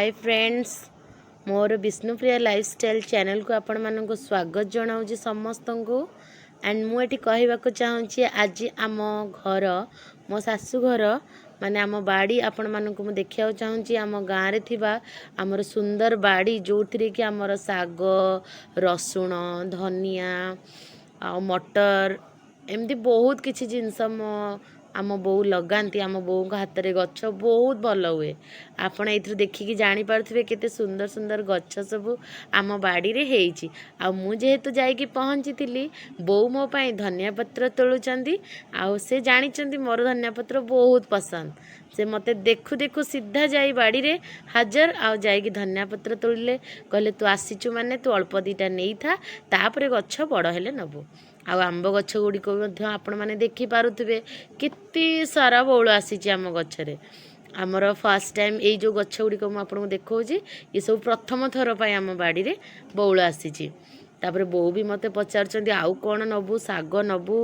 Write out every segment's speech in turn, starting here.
hi friends मोर Vishnupriya lifestyle channel को आपण मानक स्वागत जनाऊँ समस्त को एंड मुझे कहवाक चाहूँगी आज आम घर मो शाशु घर माने आम बाड़ी आपण मानक मु देखा चाहूँगी आम गाँव रे थिबा आमर सुंदर बाड़ी जो थी कि आमर साग रसुण धनिया आ मटर एमती बहुत किसी जिनस मो आम बोऊ लगाती आम बोऊ हाथ में गछ बहुत भल हुए आपण ये देखिकी जापारे केते सुंदर सुंदर गछ सब आम बाड़ी रे हेची आ मु जेहेतु जाइकी पहुँची थी बोऊ मो पाई धनिया पत्र तोलुचंदी आ से जानी मोर धनिया पत्र बहुत पसंद से मते देखु देखु सीधा जाई बाड़ी रे हाजर आ जाइकी धनिया पत्र तोड़िले कहले तू आसीचु माने तू अल्प दीटा नहीं था तापरे गछ बड़ हेले नबु आ आंब गछ गुड़िक आपण मैंने देखिपे केते सारा बौल आसी आम गचरे आमर फर्स्ट टाइम ये जो गछ गुड़िक मुझे देखा ये सब प्रथम थर पर आम बाड़ी रे बौल आसी तापर बोऊ भी मते पचार आउ कौन नबू साग नबू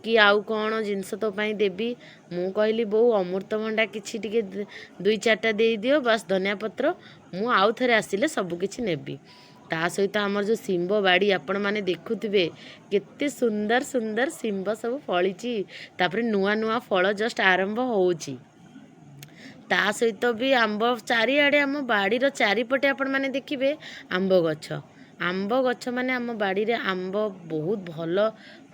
कि आउ कौन जिनस तो पाई देवी मु कहली बोऊ अमृतभंडा किछि टिके दुई चारटा दे दियो बस धनिया पत्र मु आउ थरे आसिले सब किछि नेबी ता सहित आमर जो शिंब बाड़ी आपण माने देखुथिबे केते सुंदर सुंदर शिंब सब फळीची तापर नुआ नुआ फल जस्ट आरंभ होउची ता सहित भी आंब चारिआडे आम बाड़ीर चारिपटे आपण माने देखिबे आंब गछ माने आम बाड़ी रे आंब बहुत भल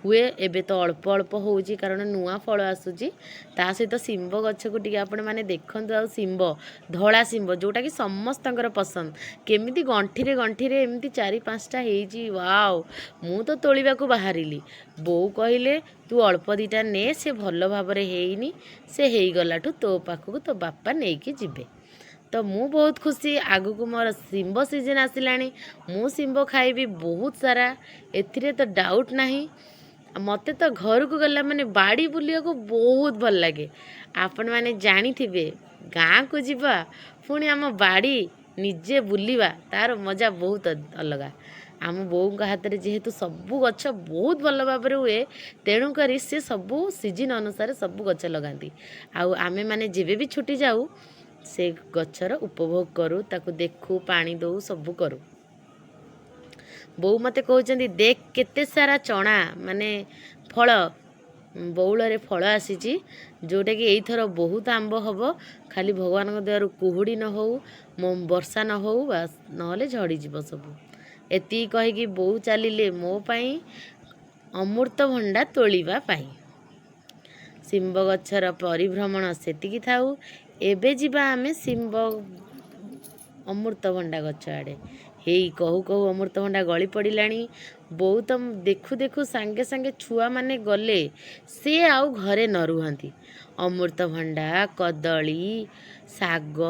हुए एबे तो अल्प अल्प होउची कारण नुआ फल आसुची ता सहित शिंब गछ को टिके आपण माने देखंतु आ शिंब धला शिंब जोटा कि समस्तंकर पसंद केमिति गंठी रे एमती चारि पांचटा हेजी वाओ मु तो तोलिबा को बाहरिली बोऊ कहिले तू अल्प दीटा ने से भल भाबरे हेइनी से हेई गलाठू तो पाखକୁ तो बापा नेकी जिबे तो मु बहुत खुशी आगु को मोर शिंब सीजन आसिलानी मु शिंब खाइबी बहुत सारा एथिरे तो डाउट नहीं मते तो घर को गला माने बाड़ी बुलिया को बहुत भल लगे आपण माने जानी थिबे गाँ को जीवा पुणी आम बाड़ी निजे बुलिवा तार मजा बहुत अलगा आम बोऊ हाथ में जेहेतु सबू गछ बहुत भल भाव हुए तेणु करी से सबू सीजन अनुसार सबू गछ लगाती आउ आमे माने जेबे भी छुट्टी जाऊ से गछर उपभोग करूँ ताकू देखू पानी दऊ सबू करूँ बोऊ मते कहउचंदी देख केते सारा चना माने फल बौल रे फल आसीची जोटा कि एथर बहुत आंब हबो खाली भगवान को दयारु कुहुड़ी न हो वर्षा न हो बस नहले झड़ी जीव सब एति कहि कि बोऊ चलिले मो पाई अमृतभंडा तोलिबा पाई शिंब गछर परिभ्रमण सेतिकी थाऊ एबे जीवा आमे शिंब अमृतभंडा गछ आड़े हेई कहू कहू अमृतभंडा गली पड़िलानी बोऊ तो देखु देखु सांगे सांगे छुआ माने गले से आउ घरे न रुहंती अमृतभंडा कदली साग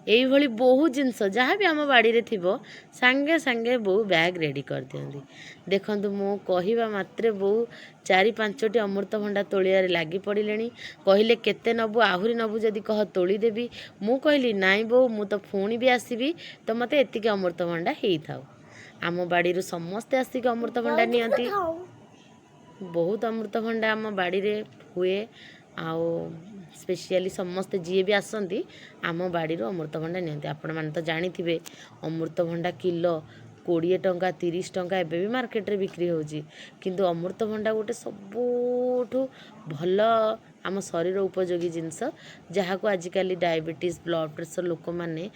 यही भली बहुत जिनस जहाँ भी आम बाड़ी रे थिबो सांगे सांगे बोऊ बैग रेडी कर दियंती देखंतु मो कहिबा मात्रे बोऊ चारि पांचटी अमृतभंडा तोलियारे लागी पड़िलेनी कहले केते नबु आहुरी नबु जदि कह तोली देबी मु कहली नाई बोऊ मु तो पुणी भी आसीबी तो मते एतिके अमृतभंडा हेई थाउ आम बाड़ी समस्ते आसिक अमृतभंडा नियंती बहुत अमृतभंडा आम बाड़ी रे हुए आओ स्पेशली समस्ते जी भी आसती आम बाड़ी अमृतभंडा नियंती आपण माने तो जानी थिबे अमृतभंडा किलो 20 टंका 30 टंका एबे भी मार्केट रे बिक्री होची किंतु अमृतभंडा गोटे सबुठु भल आम शरीर उपयोगी जिनस जहाँ को आजिकल डायबिटीज ब्लड प्रेशर लोक माने